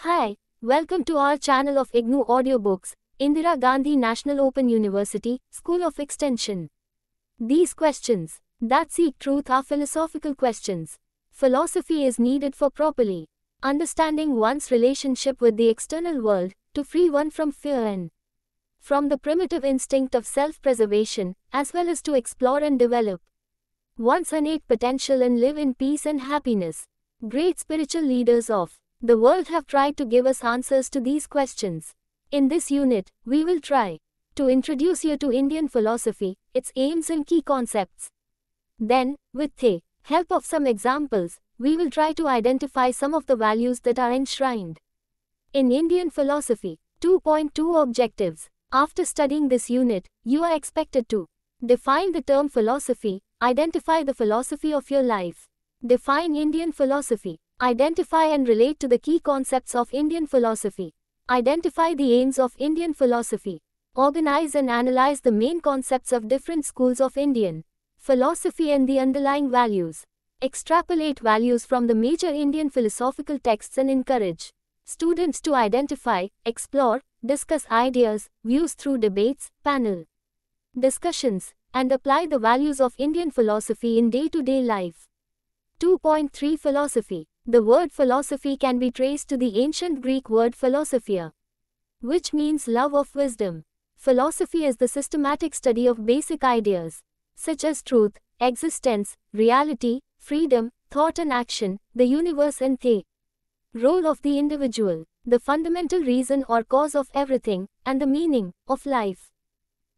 Hi, welcome to our channel of IGNOU Audiobooks, Indira Gandhi National Open University, School of Extension. These questions that seek truth are philosophical questions. Philosophy is needed for properly understanding one's relationship with the external world, to free one from fear and from the primitive instinct of self-preservation, as well as to explore and develop one's innate potential and live in peace and happiness. Great spiritual leaders of the world have tried to give us answers to these questions. In this unit, we will try to introduce you to Indian philosophy, its aims and key concepts. Then, with the help of some examples, we will try to identify some of the values that are enshrined in Indian philosophy. 2.2 Objectives. After studying this unit, you are expected to define the term philosophy, identify the philosophy of your life, define Indian philosophy, identify and relate to the key concepts of Indian philosophy, identify the aims of Indian philosophy, organize and analyze the main concepts of different schools of Indian philosophy and the underlying values, extrapolate values from the major Indian philosophical texts and encourage students to identify, explore, discuss ideas, views through debates, panel discussions, and apply the values of Indian philosophy in day-to-day life. 2.3 Philosophy. The word philosophy can be traced to the ancient Greek word philosophia, which means love of wisdom. Philosophy is the systematic study of basic ideas, such as truth, existence, reality, freedom, thought and action, the universe and the role of the individual, the fundamental reason or cause of everything, and the meaning of life.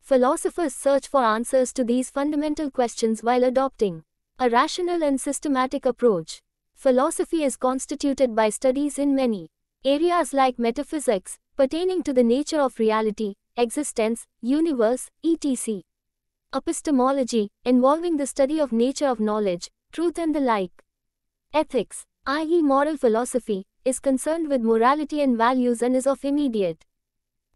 Philosophers search for answers to these fundamental questions while adopting a rational and systematic approach. Philosophy is constituted by studies in many areas like metaphysics, pertaining to the nature of reality, existence, universe, etc. Epistemology, involving the study of nature of knowledge, truth and the like. Ethics, i.e. moral philosophy, is concerned with morality and values and is of immediate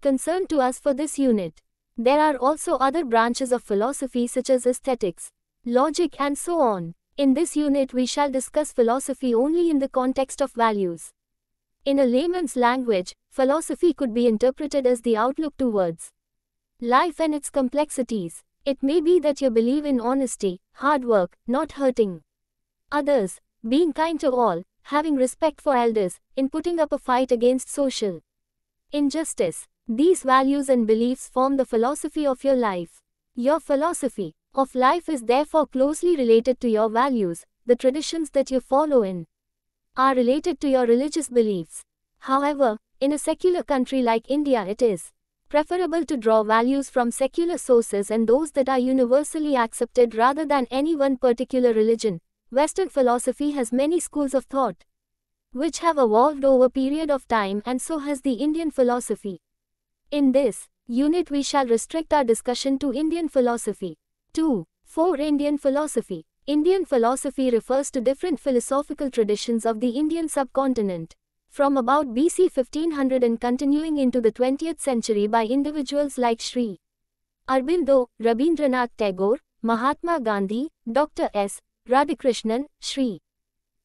concern to us for this unit. There are also other branches of philosophy such as aesthetics, logic and so on. In this unit we shall discuss philosophy only in the context of values. In a layman's language, philosophy could be interpreted as the outlook towards life and its complexities. It may be that you believe in honesty, hard work, not hurting others, being kind to all, having respect for elders, in putting up a fight against social injustice. These values and beliefs form the philosophy of your life. Your philosophy of life is therefore closely related to your values. The traditions that you follow in are related to your religious beliefs. However, in a secular country like India, it is preferable to draw values from secular sources and those that are universally accepted rather than any one particular religion. Western philosophy has many schools of thought which have evolved over a period of time, and so has the Indian philosophy. In this unit we shall restrict our discussion to Indian philosophy. 2.4 Indian philosophy. Indian philosophy refers to different philosophical traditions of the Indian subcontinent, from about BC 1500 and continuing into the 20th century by individuals like Sri Aurobindo, Rabindranath Tagore, Mahatma Gandhi, Dr. S. Radhakrishnan, Sri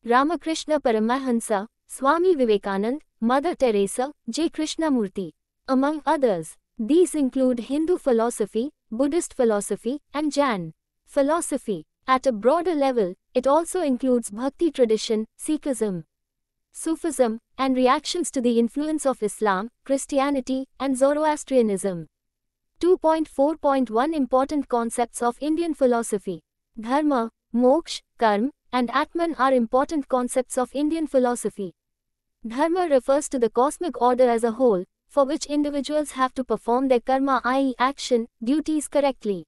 Ramakrishna Paramahansa, Swami Vivekanand, Mother Teresa, J. Krishnamurti, among others. These include Hindu philosophy, Buddhist philosophy, and Jain philosophy. At a broader level, it also includes Bhakti tradition, Sikhism, Sufism, and reactions to the influence of Islam, Christianity, and Zoroastrianism. 2.4.1 Important concepts of Indian philosophy. Dharma, moksha, karma, and Atman are important concepts of Indian philosophy. Dharma refers to the cosmic order as a whole, for which individuals have to perform their karma, i.e. action, duties correctly.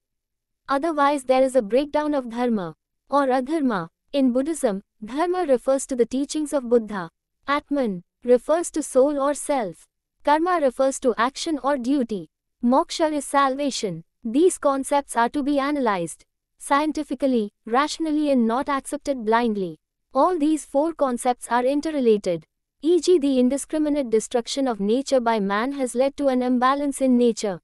Otherwise there is a breakdown of dharma, or adharma. In Buddhism, dharma refers to the teachings of Buddha. Atman refers to soul or self. Karma refers to action or duty. Moksha is salvation. These concepts are to be analyzed scientifically, rationally and not accepted blindly. All these four concepts are interrelated. E.g., the indiscriminate destruction of nature by man has led to an imbalance in nature,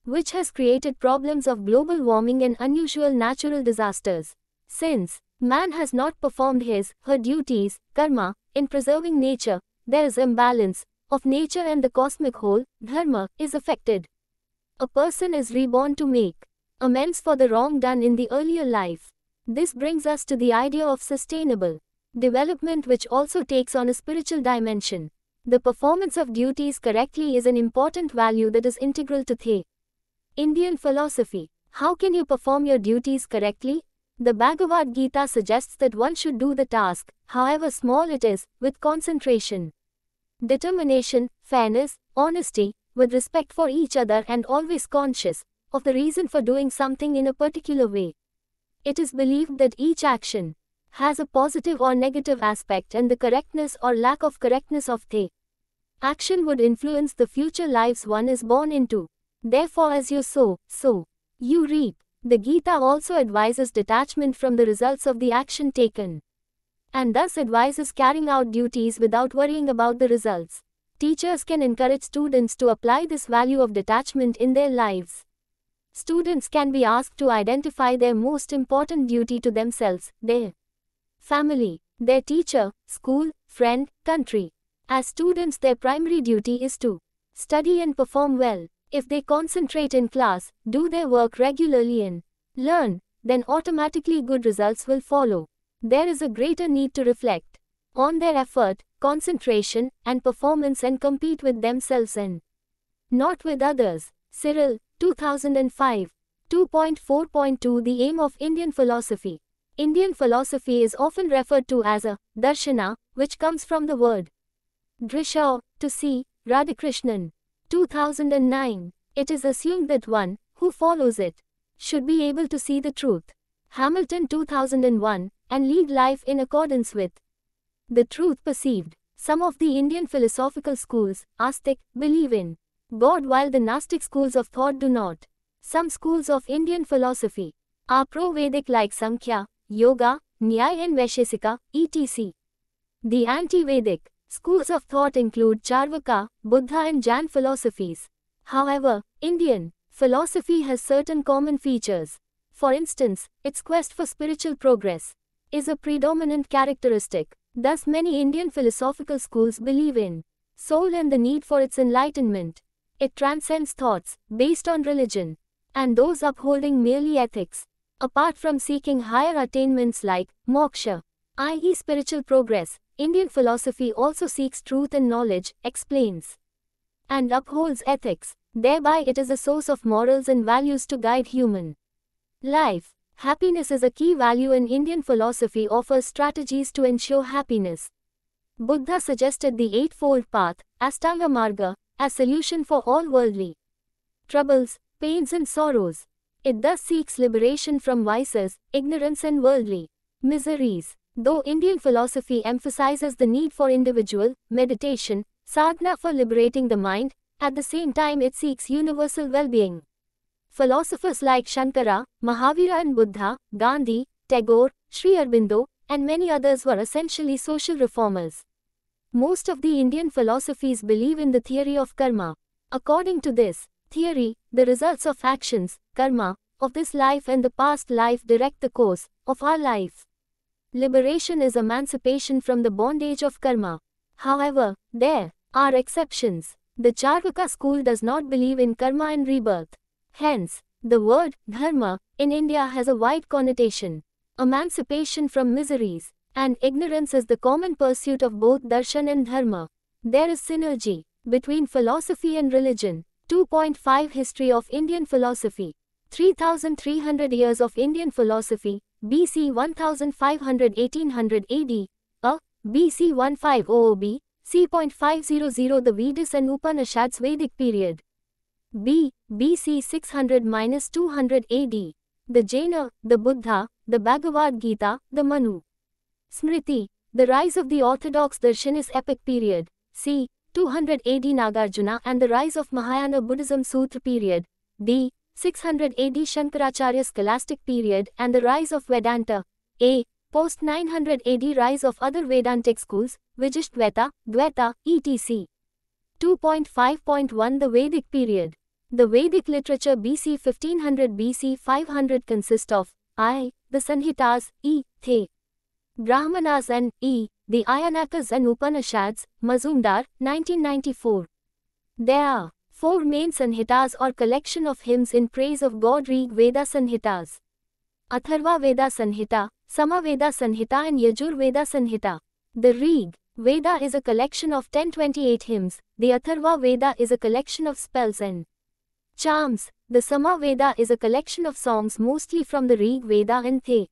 which has created problems of global warming and unusual natural disasters. Since man has not performed his/her duties, karma, in preserving nature, there is imbalance of nature and the cosmic whole, dharma, is affected. A person is reborn to make amends for the wrong done in the earlier life. This brings us to the idea of sustainable development, which also takes on a spiritual dimension. The performance of duties correctly is an important value that is integral to the Indian philosophy. How can you perform your duties correctly? The Bhagavad Gita suggests that one should do the task, however small it is, with concentration, determination, fairness, honesty, with respect for each other, and always conscious of the reason for doing something in a particular way. It is believed that each action has a positive or negative aspect, and the correctness or lack of correctness of the action would influence the future lives one is born into. Therefore, as you sow, so you reap. The Gita also advises detachment from the results of the action taken, and thus advises carrying out duties without worrying about the results. Teachers can encourage students to apply this value of detachment in their lives. Students can be asked to identify their most important duty to themselves, their family, their teacher, school, friend, country. As students, their primary duty is to study and perform well. If they concentrate in class, do their work regularly and learn, then automatically good results will follow. There is a greater need to reflect on their effort, concentration, and performance and compete with themselves and not with others. Cyril, 2005. 2.4.2 The aim of Indian philosophy. Indian philosophy is often referred to as a darshana, which comes from the word drisha, to see. Radhakrishnan, 2009. It is assumed that one who follows it should be able to see the truth. Hamilton, 2001, and lead life in accordance with the truth perceived. Some of the Indian philosophical schools, Astic, believe in God, while the Gnostic schools of thought do not. Some schools of Indian philosophy are pro-Vedic, like Sankhya, Yoga, Nyaya and Vaishesika, etc. The anti-Vedic schools of thought include Charvaka, Buddha and Jain philosophies. However, Indian philosophy has certain common features. For instance, its quest for spiritual progress is a predominant characteristic. Thus, many Indian philosophical schools believe in soul and the need for its enlightenment. It transcends thoughts based on religion and those upholding merely ethics. Apart from seeking higher attainments like moksha, i.e., spiritual progress, Indian philosophy also seeks truth and knowledge, explains, and upholds ethics. Thereby, it is a source of morals and values to guide human life. Happiness is a key value in Indian philosophy, offers strategies to ensure happiness. Buddha suggested the Eightfold Path, Ashtanga Marga, as solution for all worldly troubles, pains and sorrows. It thus seeks liberation from vices, ignorance and worldly miseries. Though Indian philosophy emphasizes the need for individual meditation, sadhana for liberating the mind, at the same time it seeks universal well-being. Philosophers like Shankara, Mahavira and Buddha, Gandhi, Tagore, Sri Aurobindo, and many others were essentially social reformers. Most of the Indian philosophies believe in the theory of karma. According to this theory, the results of actions, karma, of this life and the past life direct the course of our life. Liberation is emancipation from the bondage of karma. However, there are exceptions. The Charvaka school does not believe in karma and rebirth. Hence, the word dharma in India has a wide connotation. Emancipation from miseries and ignorance is the common pursuit of both darshan and dharma. There is synergy between philosophy and religion. 2.5 History of Indian philosophy. 3,300 years of Indian philosophy, BC 1500-1800 AD, BC 1500 c.500 the Vedas and Upanishads Vedic period. BC 600-200 AD, the Jaina, the Buddha, the Bhagavad Gita, the Manu Smriti, the rise of the Orthodox Darshanis epic period, c. 200 AD Nagarjuna and the rise of Mahayana Buddhism Sutra period, d. 600 AD Shankaracharya scholastic period and the rise of Vedanta, a. Post 900 AD rise of other Vedantic schools, Vijishtadvaita, Dvaita, etc. 2.5.1 The Vedic period. The Vedic literature BC 1500 BC 500 consists of I. The Sanhitas, E. The Brahmanas and E. The Ayanakas and Upanishads, Mazumdar, 1994. There are 4 main Sanhitas or collection of hymns in praise of God: Rig Veda Sanhitas, Atharva Veda Sanhita, Samaveda Sanhita and Yajur Veda Sanhita. The Rig Veda is a collection of 1028 hymns, the Atharva Veda is a collection of spells and charms, the Samaveda is a collection of songs mostly from the Rig Veda and The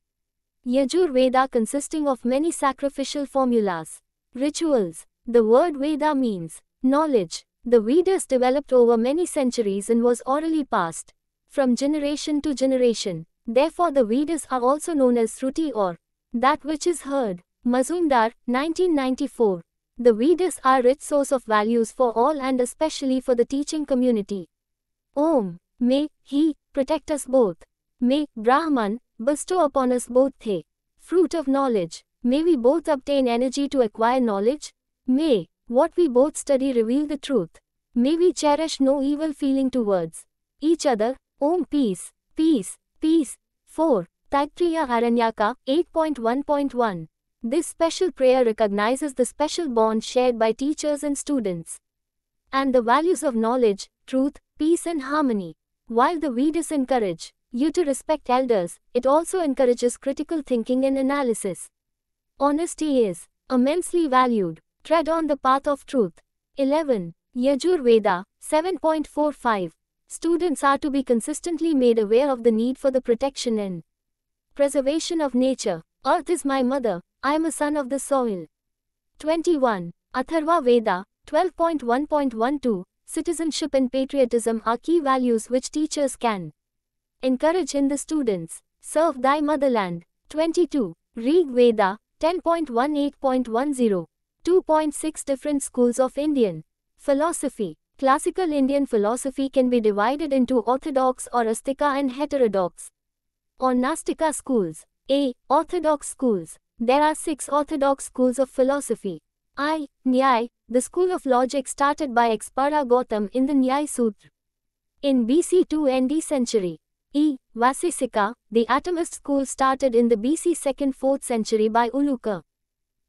Yajur Veda consisting of many sacrificial formulas. Rituals. The word Veda means knowledge. The Vedas developed over many centuries and was orally passed from generation to generation. Therefore the Vedas are also known as Shruti or that which is heard. Mazumdar, 1994. The Vedas are a rich source of values for all and especially for the teaching community. Om. May He protect us both. May Brahman bestow upon us both the fruit of knowledge. May we both obtain energy to acquire knowledge. May what we both study reveal the truth. May we cherish no evil feeling towards each other. Om. Peace, peace, peace. 4. Taittiriya Aranyaka, 8.1.1. This special prayer recognizes the special bond shared by teachers and students, and the values of knowledge, truth, peace and harmony. While the Vedas encourage you to respect elders, it also encourages critical thinking and analysis. Honesty is immensely valued. Tread on the path of truth. 11. Yajur Veda, 7.45. Students are to be consistently made aware of the need for the protection and preservation of nature. Earth is my mother, I am a son of the soil. 21. Atharva Veda, 12.1.12. Citizenship and patriotism are key values which teachers can encourage in the students. Serve thy motherland. 22. Rig Veda, 10.18.10. 2.6 Different schools of Indian philosophy. Classical Indian philosophy can be divided into orthodox or astika and heterodox or nastika schools. A. Orthodox schools. There are 6 orthodox schools of philosophy. I. Nyaya, the school of logic started by Ekspara Gautam in the Nyaya Sutra in BC 2 ND century. E. Vaisesika, the atomist school started in the BC 2nd 4th century by Ulluka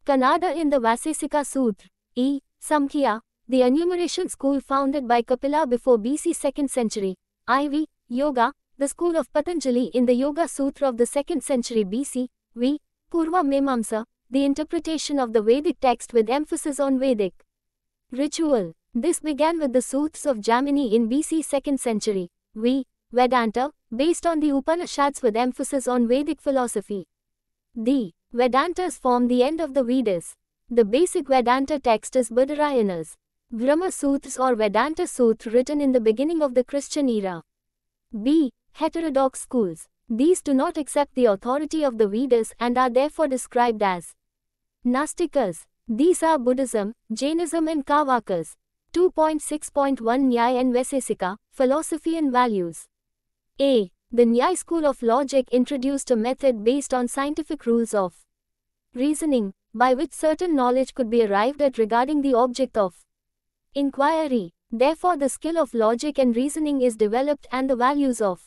Kannada in the Vaisesika Sutra. E. Samkhya, the enumeration school founded by Kapila before BC 2nd century. IV. Yoga, the school of Patanjali in the Yoga Sutra of the 2nd century BC. V. Purva Mimamsa, the interpretation of the Vedic text with emphasis on Vedic ritual. This began with the Sutras of Jaimini in BC 2nd century. V. Vedanta, based on the Upanishads with emphasis on Vedic philosophy. The Vedantas form the end of the Vedas. The basic Vedanta text is Badarayana's Brahma Sutras or Vedanta Sutra written in the beginning of the Christian era. B. Heterodox schools. These do not accept the authority of the Vedas and are therefore described as Nastikas. These are Buddhism, Jainism and Kavakas. 2.6.1 Nyaya and Vaisesika, Philosophy and Values. A. The Nyaya school of logic introduced a method based on scientific rules of reasoning, by which certain knowledge could be arrived at regarding the object of inquiry. Therefore the skill of logic and reasoning is developed and the values of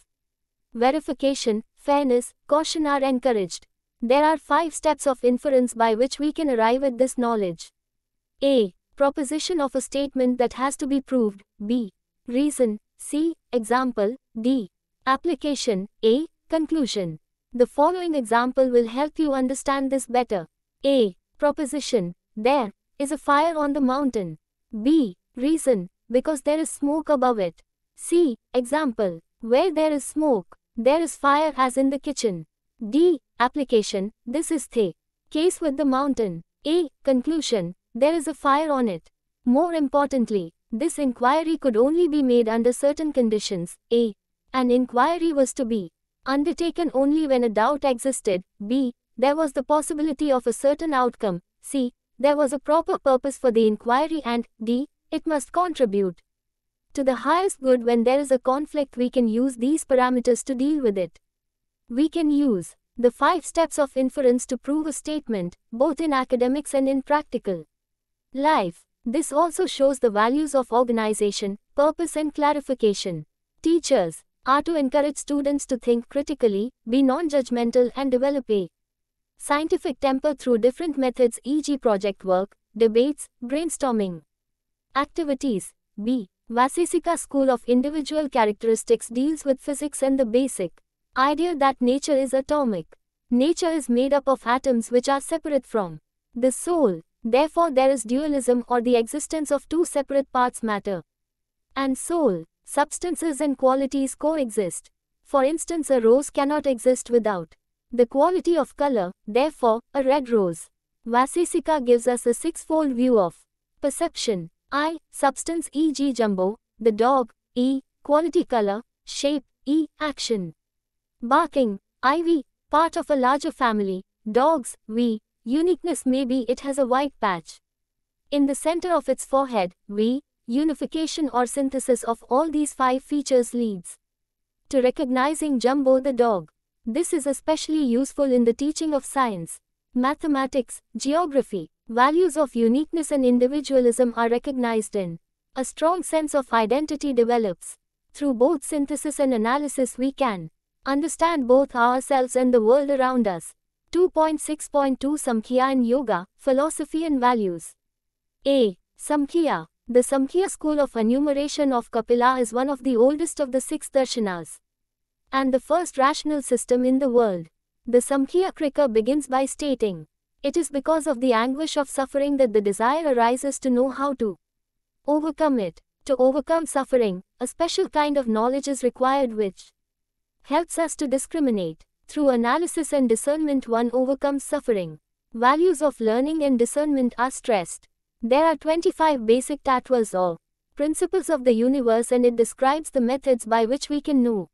verification, fairness, caution are encouraged. There are 5 steps of inference by which we can arrive at this knowledge. A. Proposition of a statement that has to be proved. B. Reason. C. Example. D. Application. A. Conclusion. The following example will help you understand this better. A. Proposition. There is a fire on the mountain. B. Reason. Because there is smoke above it. C. Example. Where there is smoke, there is fire as in the kitchen. D. Application. This is the case with the mountain. A. Conclusion. There is a fire on it. More importantly, this inquiry could only be made under certain conditions. A. An inquiry was to be undertaken only when a doubt existed. B. There was the possibility of a certain outcome. C. There was a proper purpose for the inquiry and D. It must contribute to the highest good. When there is a conflict, we can use these parameters to deal with it. We can use the 5 steps of inference to prove a statement, both in academics and in practical life. This also shows the values of organization, purpose and clarification. Teachers are to encourage students to think critically, be non-judgmental and develop a Scientific temper through different methods, e.g., project work, debates, brainstorming. Activities. B. Vaisesika school of individual characteristics deals with physics and the basic idea that nature is atomic. Nature is made up of atoms which are separate from the soul. Therefore, there is dualism or the existence of two separate parts, matter and soul. Substances and qualities coexist. For instance, a rose cannot exist without the quality of color, therefore, a red rose. Vaisesika gives us a sixfold view of perception. I. Substance, e.g., Jumbo, the dog. E. Quality, color, shape. E. Action. Barking. IV. Part of a larger family. Dogs. V. Uniqueness, maybe it has a white patch in the center of its forehead. V. Unification or synthesis of all these 5 features leads to recognizing Jumbo the dog. This is especially useful in the teaching of science, mathematics, geography. Values of uniqueness and individualism are recognized in a strong sense of identity develops. Through both synthesis and analysis, we can understand both ourselves and the world around us. 2.6.2 Samkhya in Yoga, Philosophy and Values. A. Samkhya. The Samkhya school of enumeration of Kapila is one of the oldest of the 6 darshanas and the first rational system in the world. The Samkhya Krika begins by stating, it is because of the anguish of suffering that the desire arises to know how to overcome it. To overcome suffering, a special kind of knowledge is required which helps us to discriminate. Through analysis and discernment, one overcomes suffering. Values of learning and discernment are stressed. There are 25 basic tattvas or principles of the universe, and it describes the methods by which we can know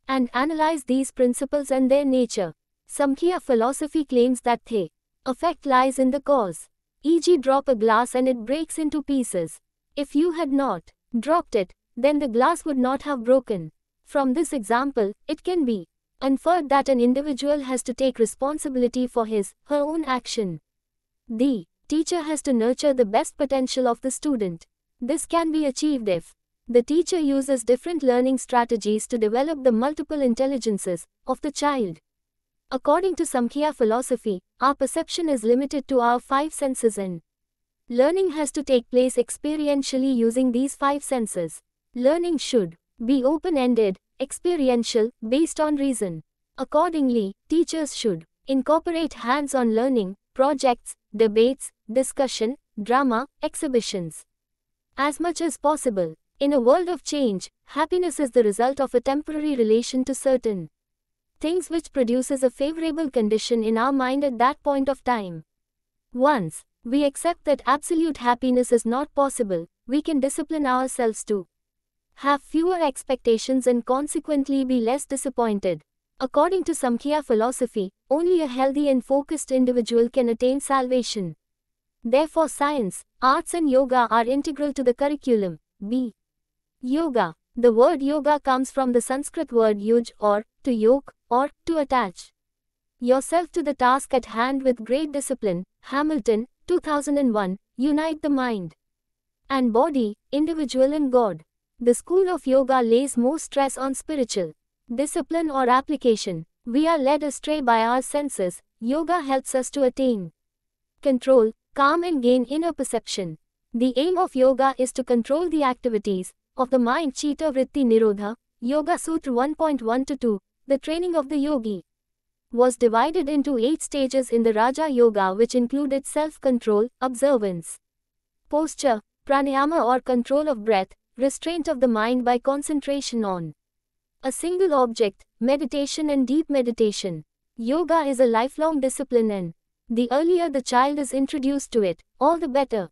and analyze these principles and their nature. Samkhya philosophy claims that the effect lies in the cause. E.g., drop a glass and it breaks into pieces. If you had not dropped it, then the glass would not have broken. From this example, it can be inferred that an individual has to take responsibility for her own action. The teacher has to nurture the best potential of the student. This can be achieved if the teacher uses different learning strategies to develop the multiple intelligences of the child. According to Samkhya philosophy, our perception is limited to our 5 senses, and learning has to take place experientially using these 5 senses. Learning should be open-ended, experiential, based on reason. Accordingly, teachers should incorporate hands-on learning, projects, debates, discussion, drama, exhibitions as much as possible. In a world of change, happiness is the result of a temporary relation to certain things which produces a favorable condition in our mind at that point of time. Once we accept that absolute happiness is not possible, we can discipline ourselves to have fewer expectations and consequently be less disappointed. According to Samkhya philosophy, only a healthy and focused individual can attain salvation. Therefore, science, arts and yoga are integral to the curriculum. B. Yoga. The word yoga comes from the Sanskrit word yuj, or to yoke, or to attach yourself to the task at hand with great discipline. Hamilton, 2001. Unite the mind and body, individual and God. The school of yoga lays more stress on spiritual discipline or application. We are led astray by our senses. Yoga helps us to attain control, calm and gain inner perception. The aim of yoga is to control the activities of the mind. Chitta Vritti Nirodha, Yoga Sutra 1.1-2. The training of the yogi was divided into 8 stages in the Raja Yoga, which included self-control, observance, posture, pranayama or control of breath, restraint of the mind by concentration on a single object, meditation and deep meditation. Yoga is a lifelong discipline, and the earlier the child is introduced to it, all the better.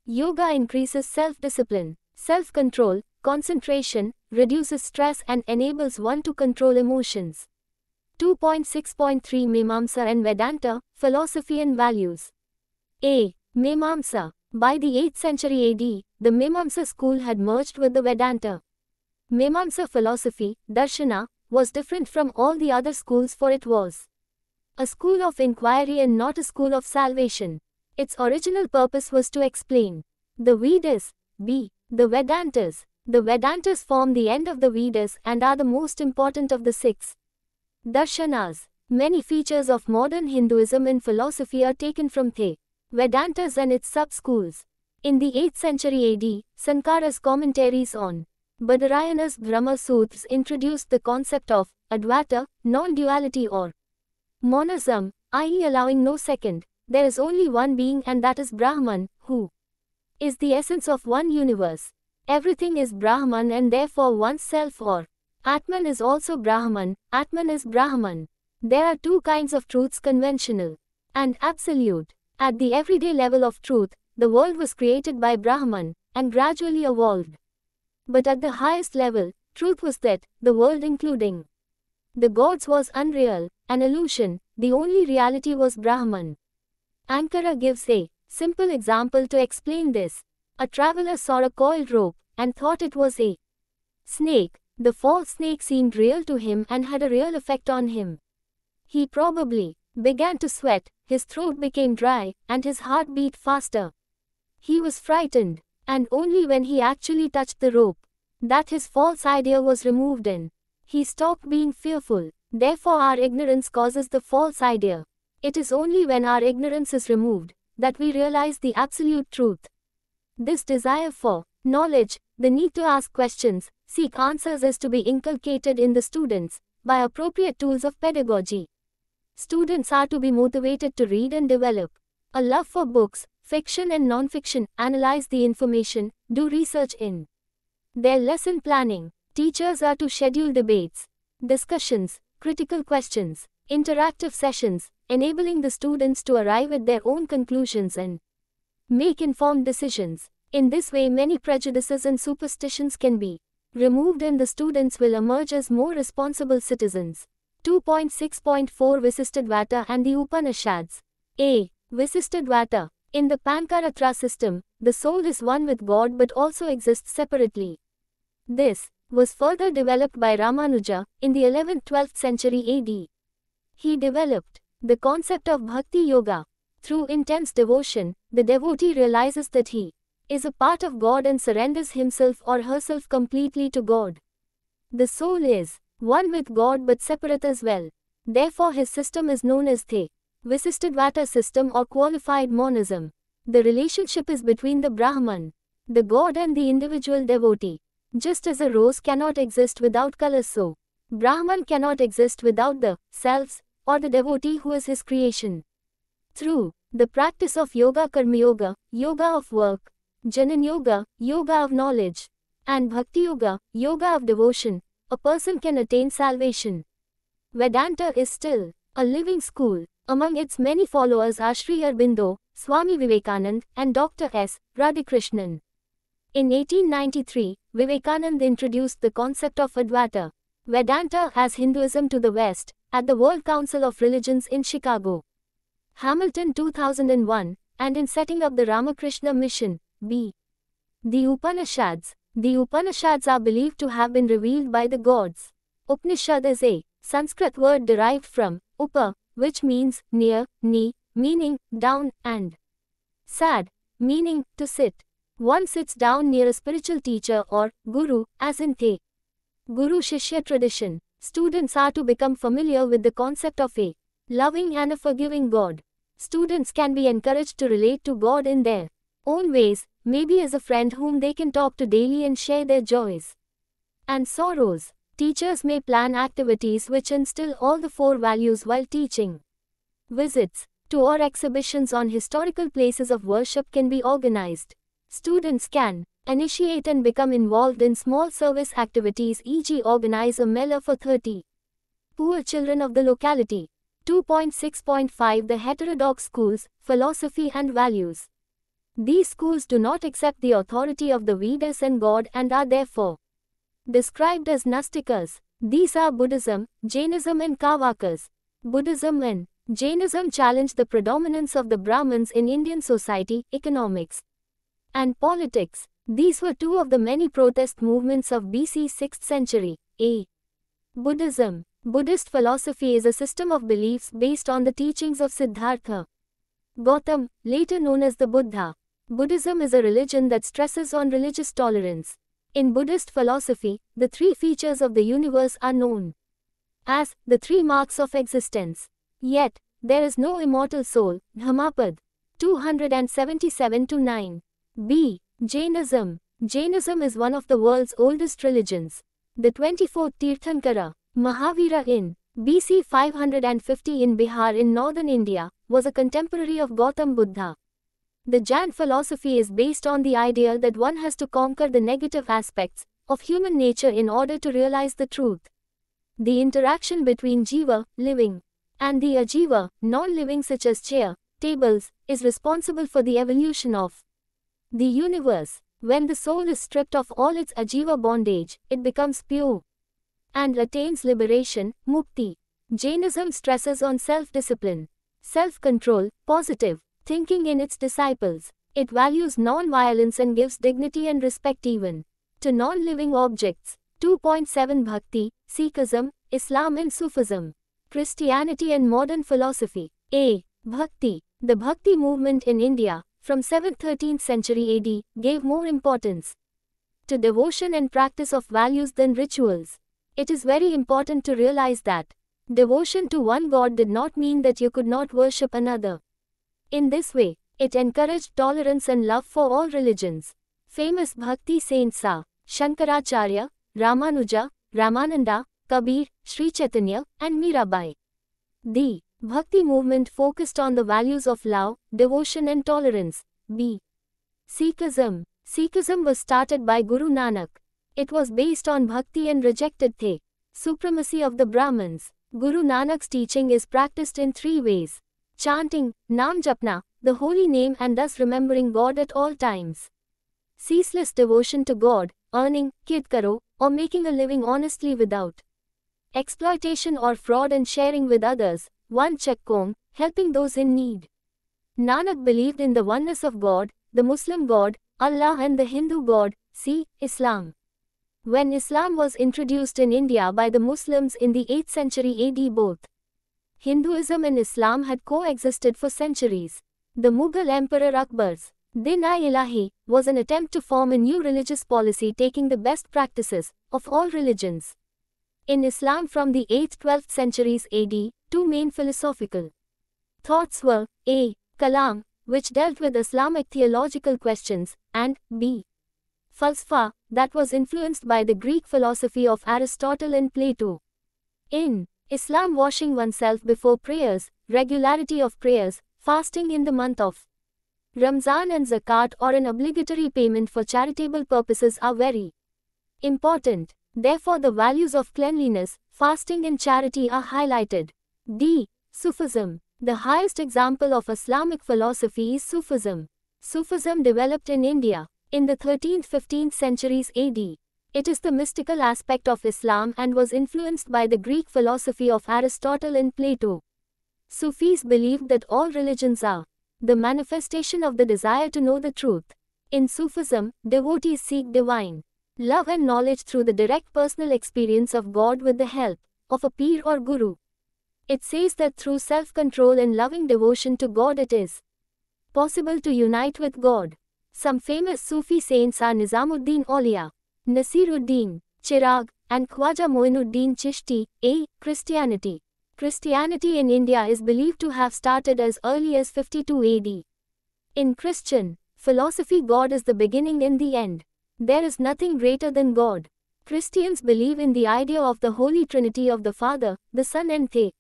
Yoga increases self-discipline, self-control, concentration, reduces stress and enables one to control emotions. 2.6.3 Mimamsa and Vedanta, Philosophy and Values. A. Mimamsa. By the 8th century AD, the Mimamsa school had merged with the Vedanta. Mimamsa philosophy, darshana, was different from all the other schools, for it was a school of inquiry and not a school of salvation. Its original purpose was to explain the Vedas. B. The Vedantas. The Vedantas form the end of the Vedas and are the most important of the 6 darshanas. Many features of modern Hinduism and philosophy are taken from the Vedantas and its sub-schools. In the 8th century AD, Sankara's commentaries on Badarayana's Brahma Sutras introduced the concept of Advaita, non-duality or monism, i.e. allowing no second. There is only one being, and that is Brahman, who is the essence of one universe. Everything is Brahman and therefore oneself or Atman is also Brahman. Atman is Brahman. There are two kinds of truths, conventional and absolute. At the everyday level of truth, the world was created by Brahman and gradually evolved. But at the highest level, truth was that the world, including the gods, was unreal, an illusion. The only reality was Brahman. Ankara gives a simple example to explain this. A traveler saw a coiled rope and thought it was a snake. The false snake seemed real to him and had a real effect on him. He probably began to sweat, his throat became dry, and his heart beat faster. He was frightened, and only when he actually touched the rope, that his false idea was removed and he stopped being fearful. Therefore our ignorance causes the false idea. It is only when our ignorance is removed that we realize the absolute truth. This desire for knowledge, the need to ask questions, seek answers, is to be inculcated in the students by appropriate tools of pedagogy. Students are to be motivated to read and develop a love for books, fiction and non-fiction, analyze the information, do research in their lesson planning. Teachers are to schedule debates, discussions, critical questions, interactive sessions, enabling the students to arrive at their own conclusions and make informed decisions. In this way, many prejudices and superstitions can be removed and the students will emerge as more responsible citizens. 2.6.4 Visishtadvaita and the Upanishads. A. Visishtadvaita. In the Pancaratra system, the soul is one with God but also exists separately. This was further developed by Ramanuja in the 11th-12th century AD. He developed the concept of Bhakti Yoga. Through intense devotion, the devotee realizes that he is a part of God and surrenders himself or herself completely to God. The soul is one with God but separate as well. Therefore his system is known as the Visishtadvaita system or qualified monism. The relationship is between the Brahman, the God, and the individual devotee. Just as a rose cannot exist without colors, so Brahman cannot exist without the selves or the devotee who is his creation. Through the practice of Yoga, Karma Yoga, Yoga of work, Jnana Yoga, Yoga of knowledge, and Bhakti Yoga, Yoga of devotion, a person can attain salvation. Vedanta is still a living school. Among its many followers are Sri Aurobindo, Swami Vivekanand, and Dr. S. Radhakrishnan. In 1893, Vivekananda introduced the concept of Advaita Vedanta as Hinduism to the West at the World Council of Religions in Chicago. Hamilton 2001, and in setting up the Ramakrishna Mission. B. The Upanishads. The Upanishads are believed to have been revealed by the gods. Upanishad is a Sanskrit word derived from upa, which means near, ni, meaning down, and sad, meaning to sit. One sits down near a spiritual teacher or guru, as in the Guru-Shishya tradition. Students are to become familiar with the concept of a loving and a forgiving God. Students can be encouraged to relate to God in their own ways, maybe as a friend whom they can talk to daily and share their joys and sorrows. Teachers may plan activities which instill all the four values while teaching. Visits to or exhibitions on historical places of worship can be organized. Students can initiate and become involved in small service activities, e.g. organize a mela for 30 poor children of the locality. 2.6.5 The heterodox schools, philosophy and values. These schools do not accept the authority of the Vedas and God and are therefore described as Nastikas. These are Buddhism, Jainism and Kavakas. Buddhism and Jainism challenge the predominance of the Brahmins in Indian society, economics, and politics. These were two of the many protest movements of BC 6th century. A. Buddhism. Buddhist philosophy is a system of beliefs based on the teachings of Siddhartha Gautam, later known as the Buddha. Buddhism is a religion that stresses on religious tolerance. In Buddhist philosophy, the three features of the universe are known as the three marks of existence. Yet, there is no immortal soul. Dhammapad 277-9. B. Jainism. Jainism is one of the world's oldest religions. The 24th Tirthankara, Mahavira in BC 550 in Bihar in northern India, was a contemporary of Gautam Buddha. The Jain philosophy is based on the idea that one has to conquer the negative aspects of human nature in order to realize the truth. The interaction between Jiva, living, and the Ajiva, non-living such as chair, tables, is responsible for the evolution of the universe. When the soul is stripped of all its Ajiva bondage, it becomes pure and attains liberation, mukti. Jainism stresses on self-discipline, self-control, positive thinking in its disciples. It values non-violence and gives dignity and respect even to non-living objects. 2.7 Bhakti, Sikhism, Islam and Sufism. Christianity and modern philosophy. A. Bhakti. The Bhakti movement in India, from 7th-13th century AD, gave more importance to devotion and practice of values than rituals. It is very important to realize that devotion to one God did not mean that you could not worship another. In this way, it encouraged tolerance and love for all religions. Famous Bhakti saints are Shankaracharya, Ramanuja, Ramananda, Kabir, Sri Chaitanya, and Mirabai. The Bhakti movement focused on the values of love, devotion and tolerance. B. Sikhism. Sikhism was started by Guru Nanak. It was based on Bhakti and rejected the supremacy of the Brahmins. Guru Nanak's teaching is practiced in three ways: chanting, Nam Japna, the holy name, and thus remembering God at all times; ceaseless devotion to God, earning, kid karo, or making a living honestly without exploitation or fraud, and sharing with others, one chakkong, helping those in need. Nanak believed in the oneness of God, the Muslim God, Allah, and the Hindu God, see, Islam. When Islam was introduced in India by the Muslims in the 8th century AD, both Hinduism and Islam had coexisted for centuries. The Mughal Emperor Akbar's Din-i-Ilahi was an attempt to form a new religious policy taking the best practices of all religions. In Islam from the 8th-12th centuries AD, two main philosophical thoughts were A. Kalam, which dealt with Islamic theological questions, and B. Falsafa, that was influenced by the Greek philosophy of Aristotle and Plato. In Islam, washing oneself before prayers, regularity of prayers, fasting in the month of Ramzan and zakat or an obligatory payment for charitable purposes are very important. Therefore, the values of cleanliness, fasting and charity are highlighted. D. Sufism. The highest example of Islamic philosophy is Sufism. Sufism developed in India in the 13th-15th centuries AD. It is the mystical aspect of Islam and was influenced by the Greek philosophy of Aristotle and Plato. Sufis believed that all religions are the manifestation of the desire to know the truth. In Sufism, devotees seek divine love and knowledge through the direct personal experience of God with the help of a peer or guru. It says that through self-control and loving devotion to God it is possible to unite with God. Some famous Sufi saints are Nizamuddin Auliya, Nasiruddin, Chirag, and Khwaja Moinuddin Chishti. A. Christianity. Christianity in India is believed to have started as early as 52 AD. In Christian philosophy, God is the beginning and the end. There is nothing greater than God. Christians believe in the idea of the Holy Trinity of the Father, the Son and the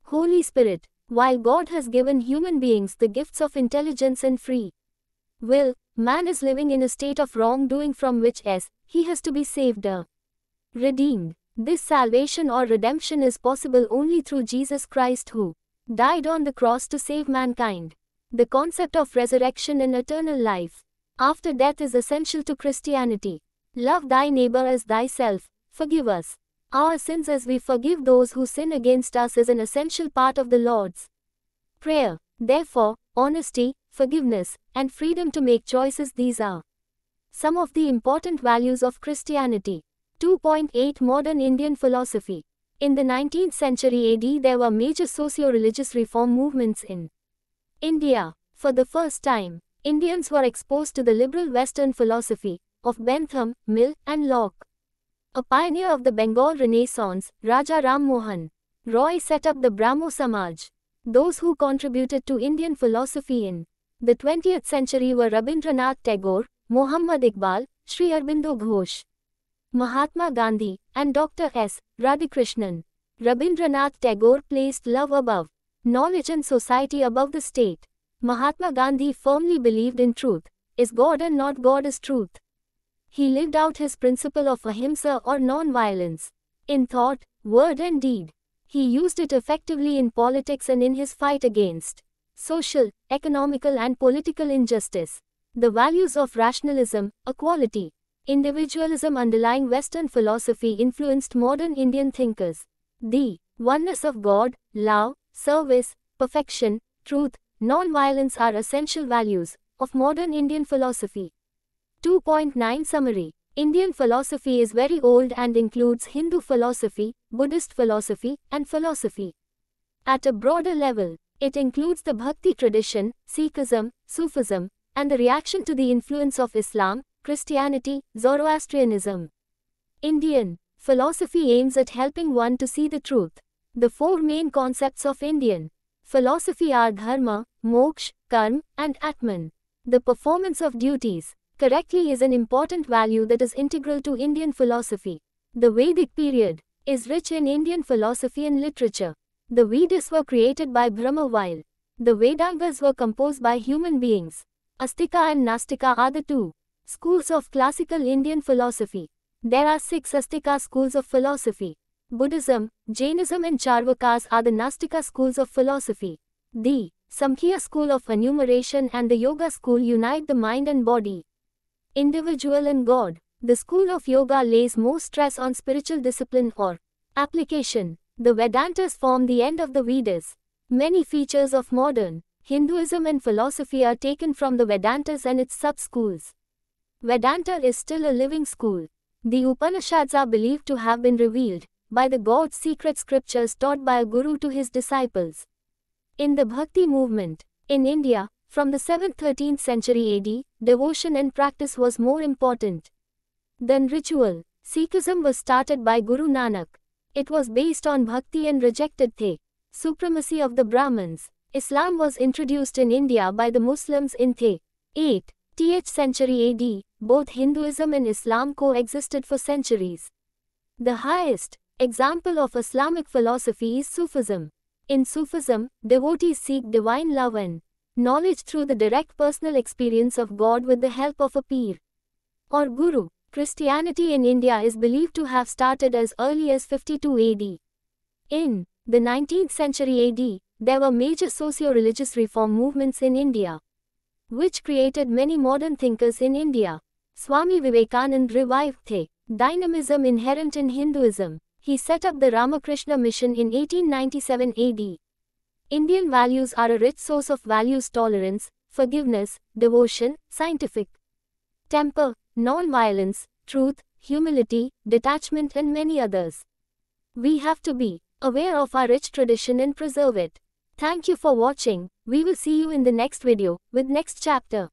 Holy Spirit. While God has given human beings the gifts of intelligence and free will, man is living in a state of wrongdoing from which he has to be saved or redeemed. This salvation or redemption is possible only through Jesus Christ, who died on the cross to save mankind. The concept of resurrection and eternal life after death is essential to Christianity. Love thy neighbor as thyself. Forgive us our sins as we forgive those who sin against us is an essential part of the Lord's Prayer. Therefore, honesty, forgiveness, and freedom to make choices, these are some of the important values of Christianity. 2.8 Modern Indian philosophy. In the 19th century AD, there were major socio-religious reform movements in India. For the first time, Indians were exposed to the liberal Western philosophy of Bentham, Mill, and Locke. A pioneer of the Bengal Renaissance, Raja Ram Mohan Roy set up the Brahmo Samaj. Those who contributed to Indian philosophy in the 20th century were Rabindranath Tagore, Muhammad Iqbal, Sri Aurobindo Ghosh, Mahatma Gandhi, and Dr. S. Radhakrishnan. Rabindranath Tagore placed love above knowledge and society above the state. Mahatma Gandhi firmly believed in truth. Is God and not God is truth. He lived out his principle of ahimsa or non-violence. In thought, word and deed. He used it effectively in politics and in his fight against social, economical and political injustice. The values of rationalism, equality, individualism underlying Western philosophy influenced modern Indian thinkers. The oneness of God, love, service, perfection, truth, non-violence are essential values of modern Indian philosophy. 2.9 Summary. Indian philosophy is very old and includes Hindu philosophy, Buddhist philosophy, and philosophy. At a broader level, it includes the Bhakti tradition, Sikhism, Sufism, and the reaction to the influence of Islam, Christianity, Zoroastrianism. Indian philosophy aims at helping one to see the truth. The four main concepts of Indian philosophy are dharma, moksha, karma, and atman. The performance of duties correctly is an important value that is integral to Indian philosophy. The Vedic period is rich in Indian philosophy and literature. The Vedas were created by Brahma while the Vedantas were composed by human beings. Astika and Nastika are the two schools of classical Indian philosophy. There are 6 Astika schools of philosophy. Buddhism, Jainism and Charvakas are the Nastika schools of philosophy. The Samkhya school of enumeration and the Yoga school unite the mind and body, individual and God. The school of yoga lays more stress on spiritual discipline or application. The Vedantas form the end of the Vedas. Many features of modern Hinduism and philosophy are taken from the Vedantas and its sub-schools. Vedanta is still a living school. The Upanishads are believed to have been revealed by the God's secret scriptures taught by a guru to his disciples. In the Bhakti movement in India, from the 7th-13th century AD, devotion and practice was more important than ritual. Sikhism was started by Guru Nanak. It was based on bhakti and rejected the supremacy of the Brahmins. Islam was introduced in India by the Muslims in the 8th century AD. Both Hinduism and Islam coexisted for centuries. The highest example of Islamic philosophy is Sufism. In Sufism, devotees seek divine love and knowledge through the direct personal experience of God with the help of a peer or guru. Christianity in India is believed to have started as early as 52 AD. In the 19th century AD, there were major socio-religious reform movements in India, which created many modern thinkers in India. Swami Vivekananda revived the dynamism inherent in Hinduism. He set up the Ramakrishna Mission in 1897 AD. Indian values are a rich source of values: tolerance, forgiveness, devotion, scientific temper, non-violence, truth, humility, detachment and many others. We have to be aware of our rich tradition and preserve it. Thank you for watching. We will see you in the next video with next chapter.